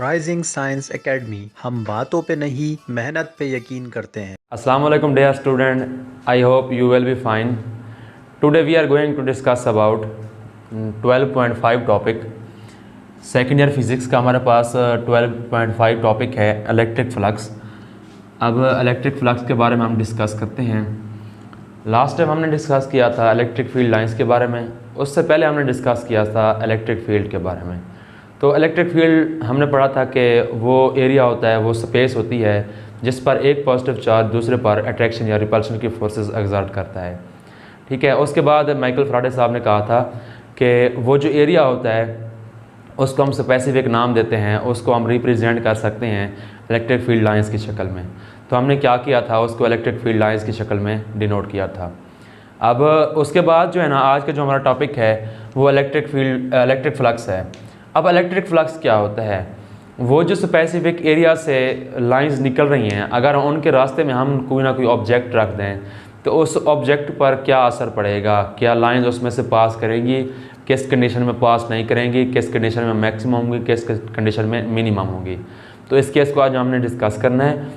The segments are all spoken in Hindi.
राइजिंग साइंस एकेडमी, हम बातों पे नहीं मेहनत पे यकीन करते हैं। Assalamu alaikum dear student, I hope you will be fine. Today we are going to discuss about 12.5 topic. Second year physics का हमारे पास 12.5 टॉपिक है इलेक्ट्रिक फ्लक्स। अब इलेक्ट्रिक फ्लक्स के बारे में हम डिस्कस करते हैं। लास्ट टाइम हमने डिस्कस किया था इलेक्ट्रिक फील्ड लाइंस के बारे में, उससे पहले हमने डिस्कस किया था इलेक्ट्रिक फील्ड के बारे में। तो इलेक्ट्रिक फील्ड हमने पढ़ा था कि वो एरिया होता है, वो स्पेस होती है जिस पर एक पॉजिटिव चार्ज दूसरे पर अट्रैक्शन या रिपल्शन की फोर्सेस एक्सर्ट करता है। ठीक है, उसके बाद माइकल फैराडे साहब ने कहा था कि वो जो एरिया होता है उसको हम स्पेसिफिक नाम देते हैं, उसको हम रिप्रेजेंट कर सकते हैं इलेक्ट्रिक फील्ड लाइंस की शक्ल में। तो हमने क्या किया था, उसको इलेक्ट्रिक फील्ड लाइंस की शक्ल में डिनोट किया था। अब उसके बाद जो है ना, आज का जो हमारा टॉपिक है वो इलेक्ट्रिक फ्लक्स है। अब इलेक्ट्रिक फ्लक्स क्या होता है? वो जो स्पेसिफिक एरिया से लाइंस निकल रही हैं, अगर उनके रास्ते में हम कोई ना कोई ऑब्जेक्ट रख दें तो उस ऑब्जेक्ट पर क्या असर पड़ेगा, क्या लाइंस उसमें से पास करेंगी, किस कंडीशन में पास नहीं करेंगी, किस कंडीशन में मैक्सिमम होंगी, किस कंडीशन में मिनिमम होंगी। तो इस केस को आज हमने डिस्कस करना है।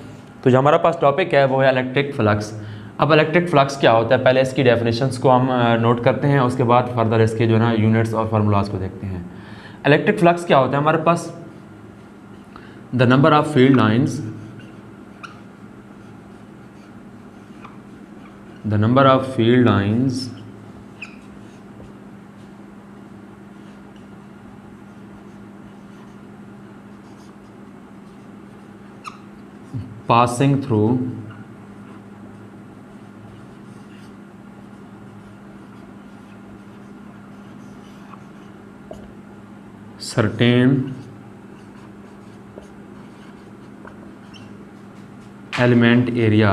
तो जो हमारा पास टॉपिक है वो है इलेक्ट्रिक फ्लक्स। अब इलेक्ट्रिक फ्लक्स क्या होता है, पहले इसकी डेफिनेशंस को हम नोट करते हैं, उसके बाद फर्दर इसके जो है ना यूनिट्स और फार्मूलाज को देखते हैं। इलेक्ट्रिक फ्लक्स क्या होता है हमारे पास? The number of field lines, the number of field lines passing through certain element area।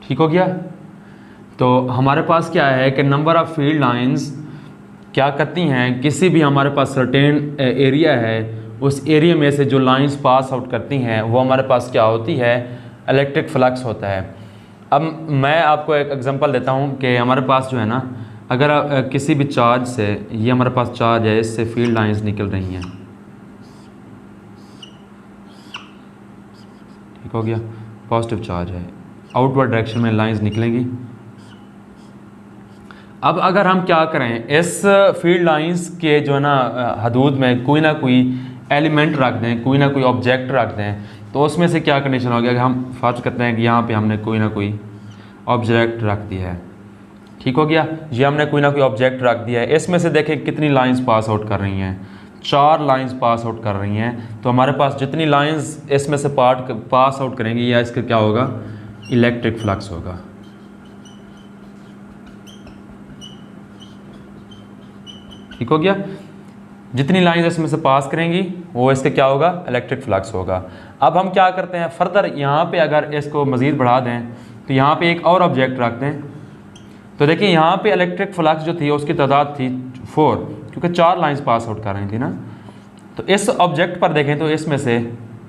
ठीक हो गया? तो हमारे पास क्या है कि नंबर ऑफ फील्ड लाइंस क्या करती हैं, किसी भी हमारे पास सर्टेन एरिया है, उस एरिया में से जो लाइंस पास आउट करती हैं वो हमारे पास क्या होती है, इलेक्ट्रिक फ्लक्स होता है। अब मैं आपको एक एग्जांपल देता हूँ कि हमारे पास जो है ना, अगर किसी भी चार्ज से, ये हमारे पास चार्ज है, इससे फील्ड लाइंस निकल रही हैं। ठीक हो गया, पॉजिटिव चार्ज है, आउटवर्ड डायरेक्शन में लाइंस निकलेंगी। अब अगर हम क्या करें, इस फील्ड लाइंस के जो है ना हदूद में कोई ना कोई एलिमेंट रख दें, कोई ना कोई ऑब्जेक्ट रख दें, तो उसमें से क्या कंडीशन हो गया कि हम फर्ज करते हैं कि यहाँ पे हमने कोई ना कोई ऑब्जेक्ट रख दिया है। ठीक हो गया, ये हमने कोई ना कोई ऑब्जेक्ट रख दिया है। इसमें से देखें कितनी लाइंस पास आउट कर रही हैं, 4 लाइंस पास आउट कर रही हैं। तो हमारे पास जितनी लाइंस इसमें से पास आउट करेंगी, या इसका क्या होगा, इलेक्ट्रिक फ्लक्स होगा। ठीक हो गया, जितनी लाइंस इसमें से पास करेंगी वो इसका क्या होगा, इलेक्ट्रिक फ्लक्स होगा। अब हम क्या करते हैं फर्दर, यहाँ पे अगर इसको मज़ीद बढ़ा दें तो यहाँ पे एक और ऑब्जेक्ट रखते हैं। तो देखिए यहाँ पे इलेक्ट्रिक फ्लक्स जो थी उसकी तादाद थी 4, क्योंकि 4 लाइंस पास आउट कर रही थी ना। तो इस ऑब्जेक्ट पर देखें तो इसमें से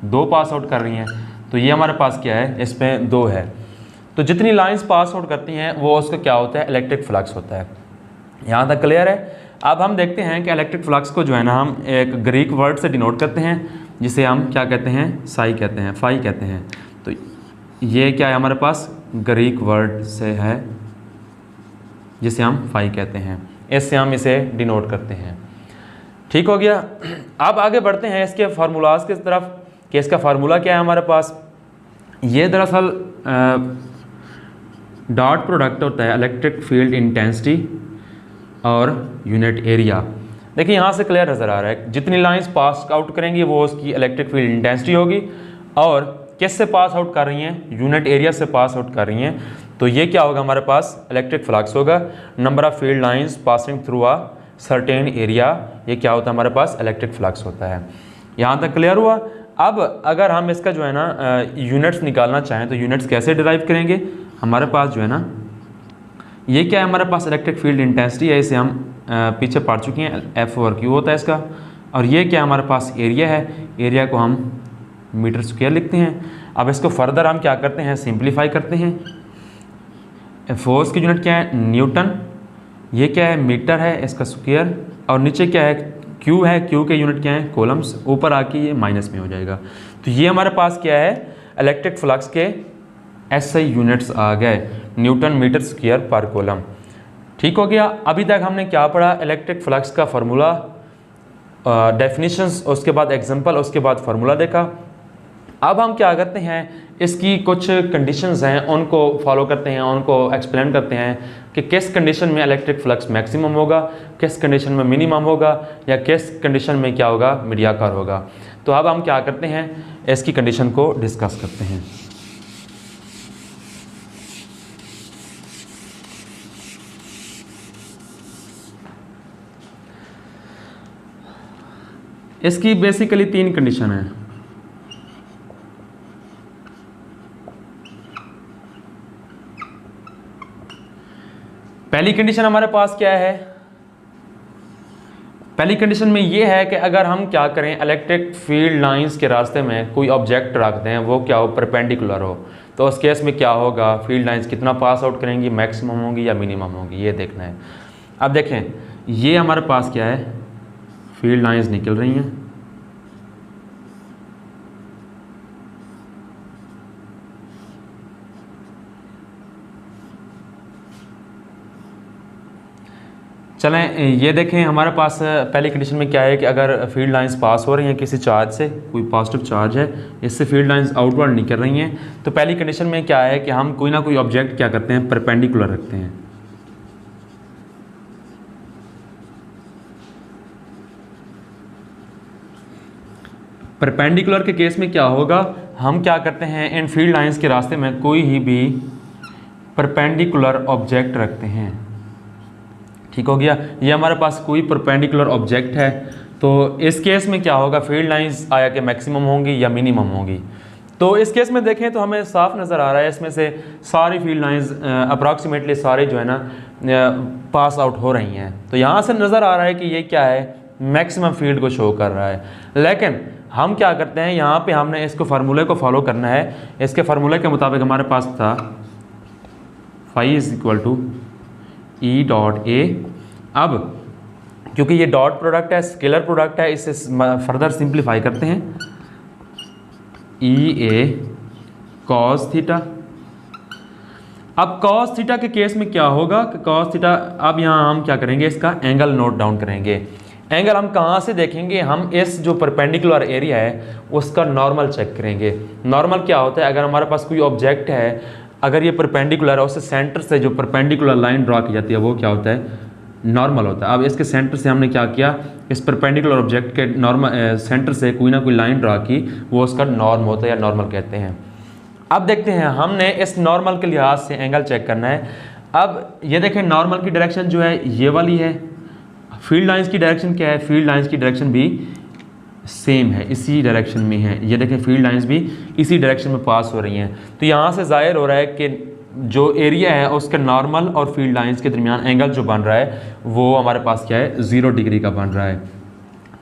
2 पास आउट कर रही हैं, तो ये हमारे पास क्या है, इसमें 2 है। तो जितनी लाइंस पास आउट करती हैं वो उसका क्या होता है, इलेक्ट्रिक फ्लक्स होता है। यहाँ तक क्लियर है? अब हम देखते हैं कि इलेक्ट्रिक फ्लक्स को जो है ना हम एक ग्रीक वर्ड से डिनोट करते हैं, जिसे हम क्या कहते हैं, साई कहते हैं, फाई कहते हैं। तो ये क्या है हमारे पास, ग्रीक वर्ड से है जिसे हम फाई कहते हैं, इससे हम इसे डिनोट करते हैं। ठीक हो गया, अब आगे बढ़ते हैं इसके फार्मूलाज की तरफ कि इसका फार्मूला क्या है हमारे पास। ये दरअसल डॉट प्रोडक्ट होता है इलेक्ट्रिक फील्ड इंटेंसिटी और यूनिट एरिया। देखिए यहाँ से क्लियर नज़र आ रहा है, जितनी लाइंस पास आउट करेंगी वो उसकी इलेक्ट्रिक फील्ड इंटेंसिटी होगी, और किस से पास आउट कर रही हैं, यूनिट एरिया से पास आउट कर रही हैं। तो ये क्या होगा हमारे पास, इलेक्ट्रिक फ्लक्स होगा। Number of field lines passing through a certain area, ये क्या होता है हमारे पास, इलेक्ट्रिक फ्लक्स होता है। यहाँ तक क्लियर हुआ? अब अगर हम इसका जो है ना यूनिट्स निकालना चाहें तो यूनिट्स कैसे डिराइव करेंगे? हमारे पास जो है ना, ये क्या है हमारे पास, इलेक्ट्रिक फील्ड इंटेंसिटी है, इसे हम पीछे पढ़ चुके हैं, F/Q होता है इसका। और ये क्या हमारे पास, एरिया है, एरिया को हम मीटर स्क्वायर लिखते हैं। अब इसको फर्दर हम क्या करते हैं, सिंप्लीफाई करते हैं। फोर्स की यूनिट क्या है, न्यूटन, ये क्या है, मीटर है इसका स्क्वायर, और नीचे क्या है, क्यू है, क्यू के यूनिट क्या है, कोलम्स, ऊपर आके ये माइनस में हो जाएगा। तो ये हमारे पास क्या है, इलेक्ट्रिक फ्लक्स के SI यूनिट्स आ गए, न्यूटन मीटर स्क्वायर पर कोलम। ठीक हो गया। अभी तक हमने क्या पढ़ा, इलेक्ट्रिक फ्लक्स का फार्मूला, डेफिनेशंस, उसके बाद एग्जांपल, उसके बाद फार्मूला देखा। अब हम क्या करते हैं, इसकी कुछ कंडीशंस हैं उनको फॉलो करते हैं, उनको एक्सप्लेन करते हैं कि किस कंडीशन में इलेक्ट्रिक फ्लक्स मैक्सिमम होगा, किस कंडीशन में मिनिमम होगा, या किस कंडीशन में क्या होगा, मीडियाकर होगा। तो अब हम क्या करते हैं, इसकी कंडीशन को डिस्कस करते हैं। इसकी बेसिकली 3 कंडीशन है। पहली कंडीशन हमारे पास क्या है, पहली कंडीशन में ये है कि अगर हम क्या करें, इलेक्ट्रिक फील्ड लाइंस के रास्ते में कोई ऑब्जेक्ट रख दें, वो क्या हो, परपेंडिकुलर हो, तो उस केस में क्या होगा, फील्ड लाइंस कितना पास आउट करेंगी, मैक्सिमम होंगी या मिनिमम होंगी, ये देखना है। अब देखें, ये हमारे पास क्या है, फील्ड लाइंस निकल रही हैं, चलें ये देखें, हमारे पास पहली कंडीशन में क्या है कि अगर फील्ड लाइंस पास हो रही हैं किसी चार्ज से, कोई पॉजिटिव चार्ज है, इससे फील्ड लाइंस आउटवर्ड निकल रही हैं, तो पहली कंडीशन में क्या है कि हम कोई ना कोई ऑब्जेक्ट क्या करते हैं, परपेंडिकुलर रखते हैं। परपेंडिकुलर के केस में क्या होगा, हम क्या करते हैं, इन फील्ड लाइंस के रास्ते में कोई ही भी परपेंडिकुलर ऑब्जेक्ट रखते हैं। ठीक हो गया। ये हमारे पास कोई परपेंडिकुलर ऑब्जेक्ट है, तो इस केस में क्या होगा, फील्ड लाइंस आया कि मैक्सिमम होंगी या मिनिमम होंगी। तो इस केस में देखें तो हमें साफ नज़र आ रहा है, इसमें से सारी फील्ड लाइंस अप्रॉक्सीमेटली सारे जो है ना पास आउट हो रही हैं। तो यहाँ से नज़र आ रहा है कि ये क्या है, मैक्सिमम फील्ड को शो कर रहा है। लेकिन हम क्या करते हैं, यहाँ पे हमने इसको फार्मूले को फॉलो करना है। इसके फार्मूले के मुताबिक हमारे पास था phi is equal to E dot A. अब क्योंकि ये डॉट प्रोडक्ट है, स्केलर प्रोडक्ट है, इसे फर्दर सिंप्लीफाई करते हैं, ई ए कॉस थीटा। अब कॉस थीटा के केस में क्या होगा कि कॉस थीटा, अब यहाँ हम क्या करेंगे, इसका एंगल नोट डाउन करेंगे। एंगल हम कहाँ से देखेंगे, हम इस जो परपेंडिकुलर एरिया है उसका नॉर्मल चेक करेंगे। नॉर्मल क्या होता है, अगर हमारे पास कोई ऑब्जेक्ट है, अगर ये परपेंडिकुलर है, उससे सेंटर से जो परपेंडिकुलर लाइन ड्रा की जाती है वो क्या होता है, नॉर्मल होता है। अब इसके सेंटर से हमने क्या किया, इस परपेंडिकुलर ऑब्जेक्ट के नॉर्मल सेंटर से कोई ना कोई लाइन ड्रा की, वो उसका नॉर्म होता है या नॉर्मल कहते हैं। अब देखते हैं, हमने इस नॉर्मल के लिहाज से एंगल चेक करना है। अब ये देखें, नॉर्मल की डायरेक्शन जो है ये वाली है, फील्ड लाइंस की डायरेक्शन क्या है, फील्ड लाइंस की डायरेक्शन भी सेम है, इसी डायरेक्शन में है। ये देखें, फील्ड लाइंस भी इसी डायरेक्शन में पास हो रही हैं। तो यहाँ से जाहिर हो रहा है कि जो एरिया है उसके नॉर्मल और फील्ड लाइंस के दरमियान एंगल जो बन रहा है वो हमारे पास क्या है, 0 डिग्री का बन रहा है।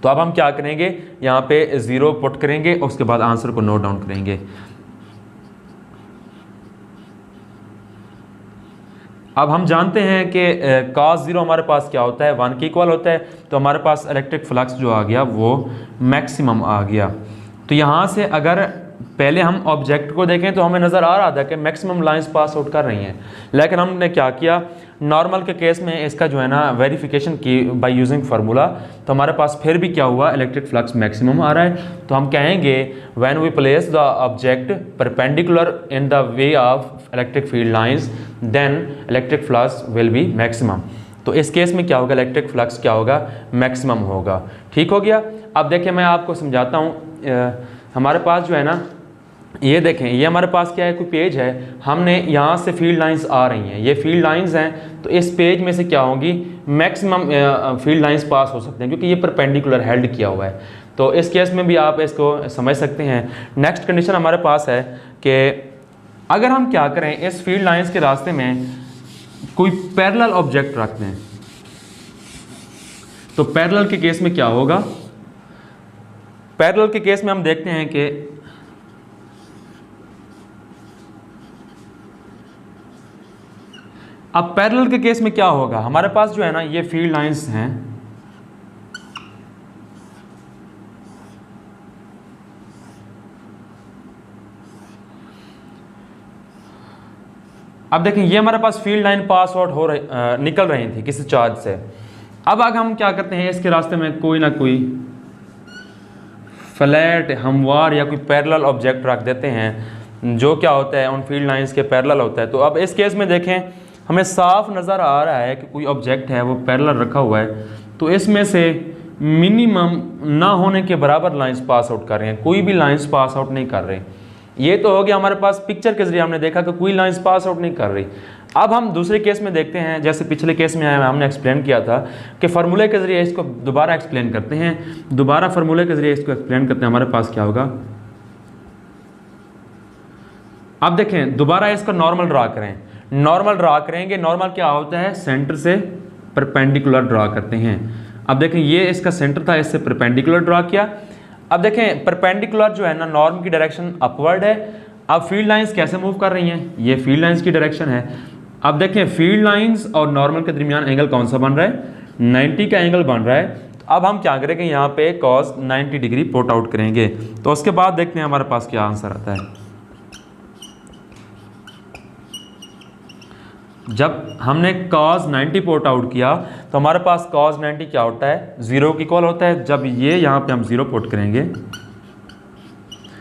तो अब हम क्या करेंगे, यहाँ पे 0 पुट करेंगे, उसके बाद आंसर को नोट डाउन करेंगे। अब हम जानते हैं कि cos 0 हमारे पास क्या होता है, 1 के इक्वल होता है। तो हमारे पास इलेक्ट्रिक फ्लक्स जो आ गया वो मैक्सिमम आ गया। तो यहाँ से अगर पहले हम ऑब्जेक्ट को देखें तो हमें नज़र आ रहा था कि मैक्सिमम लाइंस पास आउट कर रही हैं, लेकिन हमने क्या किया, नॉर्मल के केस में इसका जो है ना वेरिफिकेशन की बाय यूजिंग फार्मूला। तो हमारे पास फिर भी क्या हुआ, इलेक्ट्रिक फ्लक्स मैक्सिमम आ रहा है। तो हम कहेंगे when we place the object perpendicular in the way of electric field lines then electric flux will be maximum. तो इस केस में क्या होगा, इलेक्ट्रिक फ्लक्स क्या होगा, मैक्सिमम होगा। ठीक हो गया। अब देखिए मैं आपको समझाता हूँ। हमारे पास जो है ना, ये देखें, ये हमारे पास क्या है, कोई पेज है, हमने यहाँ से फील्ड लाइंस आ रही हैं, ये फील्ड लाइंस हैं। तो इस पेज में से क्या होंगी, मैक्सिमम फील्ड लाइंस पास हो सकते हैं क्योंकि ये परपेंडिकुलर हेल्ड किया हुआ है। तो इस केस में भी आप इसको समझ सकते हैं। नेक्स्ट कंडीशन हमारे पास है कि अगर हम क्या करें, इस फील्ड लाइंस के रास्ते में कोई पैरेलल ऑब्जेक्ट रखते हैं, तो पैरेलल के केस में क्या होगा, पैरेलल के केस में हम देखते हैं कि अब पैरेलल के केस में क्या होगा, हमारे पास जो है ना ये फील्ड लाइंस हैं, अब देखें ये हमारे पास फील्ड लाइन पास आउट हो रही निकल रही थी किसी चार्ज से। अब आगे हम क्या करते हैं, इसके रास्ते में कोई ना कोई फ्लैट हमवार या कोई पैरेलल ऑब्जेक्ट रख देते हैं जो क्या होता है उन फील्ड लाइंस के पैरेलल होता है। तो अब इस केस में देखें हमें साफ नज़र आ रहा है कि कोई ऑब्जेक्ट है वो पैरेलल रखा हुआ है, तो इसमें से मिनिमम ना होने के बराबर लाइंस पास आउट कर रहे हैं, कोई भी लाइंस पास आउट नहीं कर रहे। ये तो हो गया हमारे पास पिक्चर के जरिए हमने देखा कि कोई लाइंस पास आउट नहीं कर रही। अब हम दूसरे केस में देखते हैं, जैसे पिछले केस में हमने एक्सप्लेन किया था कि फार्मूले के जरिए इसको दोबारा एक्सप्लेन करते हैं, दोबारा फार्मूले के जरिए इसको एक्सप्लेन करते हैं। हमारे पास क्या होगा, अब देखें दोबारा इसका नॉर्मल ड्रा करें, नॉर्मल ड्रा करेंगे। नॉर्मल क्या होता है, सेंटर से परपेंडिकुलर ड्रा करते हैं। अब देखें ये इसका सेंटर था, इससे परपेंडिकुलर ड्रा किया। अब देखें परपेंडिकुलर जो है ना नॉर्म की डायरेक्शन अपवर्ड है। अब फील्ड लाइंस कैसे मूव कर रही हैं, ये फील्ड लाइंस की डायरेक्शन है। अब देखें फील्ड लाइंस और नॉर्मल के दरमियान एंगल कौन सा बन रहा है, 90 का एंगल बन रहा है। तो अब हम क्या करेंगे, यहाँ पे cos 90 डिग्री पुट आउट करेंगे। तो उसके बाद देखते हैं हमारे पास क्या आंसर आता है। जब हमने cos 90 पुट आउट किया तो हमारे पास cos 90 क्या होता है, 0 की इक्वल होता है। जब ये यहाँ पे हम 0 पुट करेंगे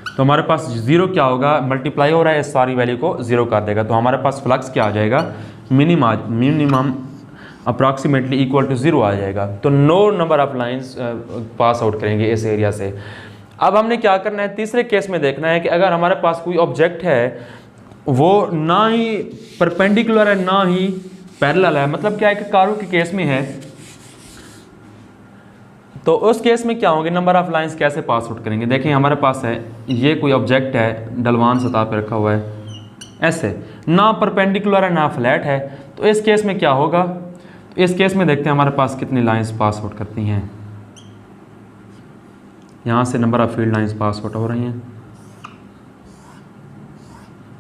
तो हमारे पास 0 क्या होगा, मल्टीप्लाई हो रहा है, इस सारी वैल्यू को 0 कर देगा। तो हमारे पास फ्लक्स क्या आ जाएगा, मिनिमम अप्रॉक्सीमेटली इक्वल टू 0 आ जाएगा। तो no number of lines pass out करेंगे इस एरिया से। अब हमने क्या करना है, तीसरे केस में देखना है कि अगर हमारे पास कोई ऑब्जेक्ट है वो ना ही परपेंडिकुलर है ना ही पैरेलल है, मतलब क्या है कि कारों के केस में है, तो उस केस में क्या होंगे, नंबर ऑफ लाइंस कैसे पास आउट करेंगे। देखिए हमारे पास है ये कोई ऑब्जेक्ट है, ढलवान सतह पे रखा हुआ है, ऐसे ना परपेंडिकुलर है ना फ्लैट है। तो इस केस में क्या होगा, इस केस में देखते हैं हमारे पास कितनी लाइंस पास आउट करती हैं। यहाँ से number of field lines pass out हो रही हैं,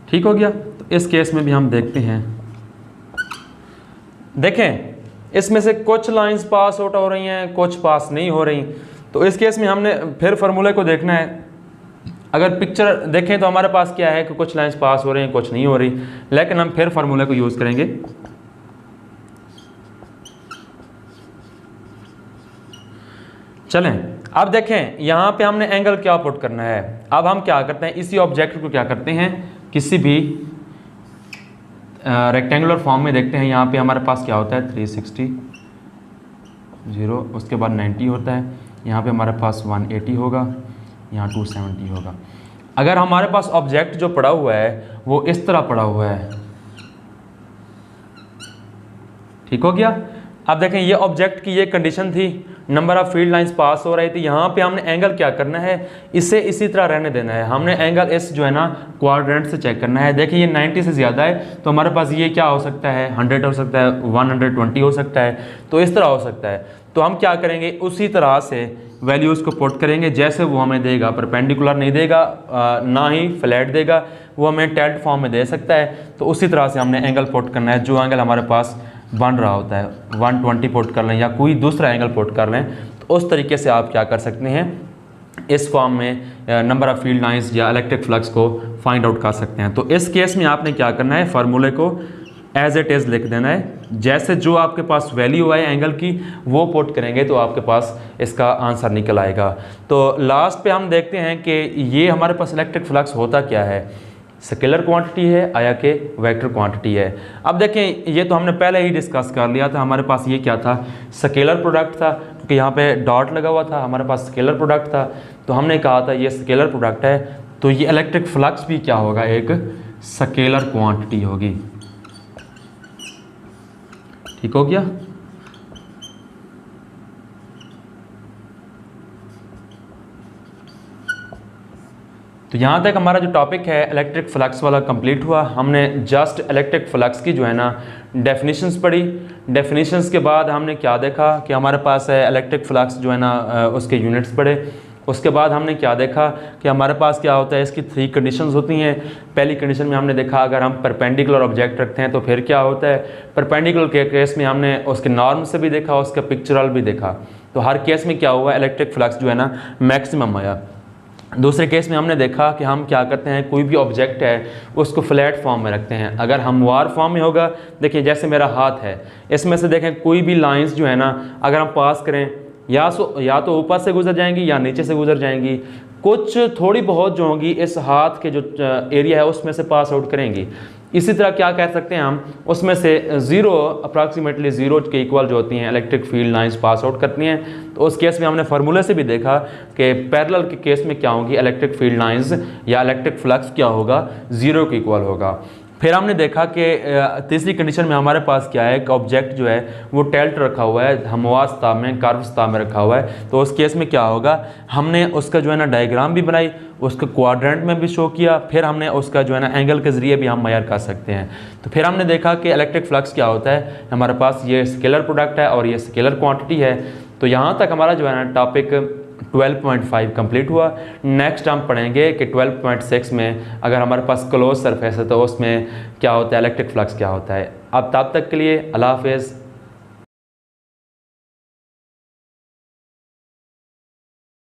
ठीक हो गया। तो इस केस में भी हम देखते हैं, देखें इसमें से कुछ लाइंस पास आउट हो रही हैं, कुछ पास नहीं हो रही। तो इस केस में हमने फिर फार्मूले को देखना है। अगर पिक्चर देखें तो हमारे पास क्या है कि कुछ लाइंस पास हो रही हैं, कुछ नहीं हो रही, लेकिन हम फिर फार्मूले को यूज़ करेंगे। चलें अब देखें यहाँ पे हमने एंगल क्या पुट करना है। अब हम क्या करते हैं, इसी ऑब्जेक्ट को क्या करते हैं, किसी भी रेक्टेंगुलर फॉर्म में देखते हैं। यहाँ पे हमारे पास क्या होता है, 360 0, उसके बाद 90 होता है, यहाँ पे हमारे पास 180 होगा, यहाँ 270 होगा। अगर हमारे पास ऑब्जेक्ट जो पड़ा हुआ है वो इस तरह पड़ा हुआ है, ठीक हो गया। अब देखें ये ऑब्जेक्ट की ये कंडीशन थी, number of field lines pass हो रही थी। यहाँ पे हमने एंगल क्या करना है, इसे इसी तरह रहने देना है। हमने एंगल इस जो है ना क्वाड्रेंट से चेक करना है। देखिए ये 90 से ज़्यादा है तो हमारे पास ये क्या हो सकता है, 100 हो सकता है, 120 हो सकता है, तो इस तरह हो सकता है। तो हम क्या करेंगे, उसी तरह से वैल्यूज़ को पुट करेंगे जैसे वो हमें देगा। परपेंडिकुलर नहीं देगा, ना ही फ्लैट देगा, वो हमें टेल्ट फॉर्म में दे सकता है। तो उसी तरह से हमने एंगल पुट करना है। जो एंगल हमारे पास बन रहा होता है 120 पुट कर लें या कोई दूसरा एंगल पुट कर लें, तो उस तरीके से आप क्या कर सकते हैं, इस फॉर्म में नंबर ऑफ फील्ड लाइंस या इलेक्ट्रिक फ्लक्स को फाइंड आउट कर सकते हैं। तो इस केस में आपने क्या करना है, फार्मूले को एज इट इज़ लिख देना है। जैसे जो आपके पास वैल्यू है एंगल की वो पुट करेंगे तो आपके पास इसका आंसर निकल आएगा। तो लास्ट पे हम देखते हैं कि ये हमारे पास इलेक्ट्रिक फ्लक्स होता क्या है, स्केलर क्वांटिटी है या कि वेक्टर क्वांटिटी है। अब देखें ये तो हमने पहले ही डिस्कस कर लिया था। हमारे पास ये क्या था, स्केलर प्रोडक्ट था, क्योंकि यहाँ पे डॉट लगा हुआ था, हमारे पास स्केलर प्रोडक्ट था। तो हमने कहा था ये स्केलर प्रोडक्ट है, तो ये इलेक्ट्रिक फ्लक्स भी क्या होगा, एक स्केलर क्वांटिटी होगी, ठीक हो गया। तो यहाँ तक हमारा जो टॉपिक है इलेक्ट्रिक फ्लक्स वाला कंप्लीट हुआ। हमने जस्ट इलेक्ट्रिक फ्लक्स की जो है ना डेफिनेशंस पढ़ी। डेफिनेशंस के बाद हमने क्या देखा कि हमारे पास है इलेक्ट्रिक फ्लक्स जो है ना उसके यूनिट्स पढ़े। उसके बाद हमने क्या देखा कि हमारे पास क्या होता है, इसकी 3 कंडीशंस होती हैं। पहली कंडीशन में हमने देखा अगर हम परपेंडिकुलर ऑब्जेक्ट रखते हैं तो फिर क्या होता है। परपेंडिकुलर के केस में हमने उसके नॉर्म से भी देखा, उसका पिक्चरल भी देखा, तो हर केस में क्या हुआ, इलेक्ट्रिक फ्लक्स जो है ना मैक्सिमम आया। दूसरे केस में हमने देखा कि हम क्या करते हैं, कोई भी ऑब्जेक्ट है उसको फ्लैट फॉर्म में रखते हैं। अगर हमवार फॉर्म में होगा, देखिए जैसे मेरा हाथ है, इसमें से देखें कोई भी लाइंस जो है ना अगर हम पास करें या तो ऊपर से गुजर जाएंगी या नीचे से गुजर जाएंगी, कुछ थोड़ी बहुत जो होंगी इस हाथ के जो एरिया है उसमें से पास आउट करेंगी। इसी तरह क्या कह सकते हैं हम, उसमें से अप्रॉक्सीमेटली 0 के इक्वल जो होती हैं electric field lines pass out करती हैं। तो उस केस में हमने फार्मूले से भी देखा कि पैरेलल के केस में क्या होगी, इलेक्ट्रिक फील्ड लाइंस या इलेक्ट्रिक फ्लक्स क्या होगा, 0 के इक्वल होगा। फिर हमने देखा कि तीसरी कंडीशन में हमारे पास क्या है कि ऑब्जेक्ट जो है वो टेल्ट रखा हुआ है, हमवार सतह में, कर्व सतह में रखा हुआ है। तो उस केस में क्या होगा, हमने उसका जो है ना डायग्राम भी बनाई, उसका क्वाड्रेंट में भी शो किया, फिर हमने उसका जो है ना एंगल के ज़रिए भी हम मेजर कर सकते हैं। तो फिर हमने देखा कि इलेक्ट्रिक फ्लक्स क्या होता है, हमारे पास ये स्केलर प्रोडक्ट है और ये स्केलर क्वांटिटी है। तो यहाँ तक हमारा जो है ना टॉपिक 12.5 कंप्लीट हुआ। नेक्स्ट हम पढ़ेंगे कि 12.6 में अगर हमारे पास क्लोज सरफेस है तो उसमें क्या होता है, इलेक्ट्रिक फ्लक्स क्या होता है। अब तब तक के लिए अल्लाह हाफ़िज़।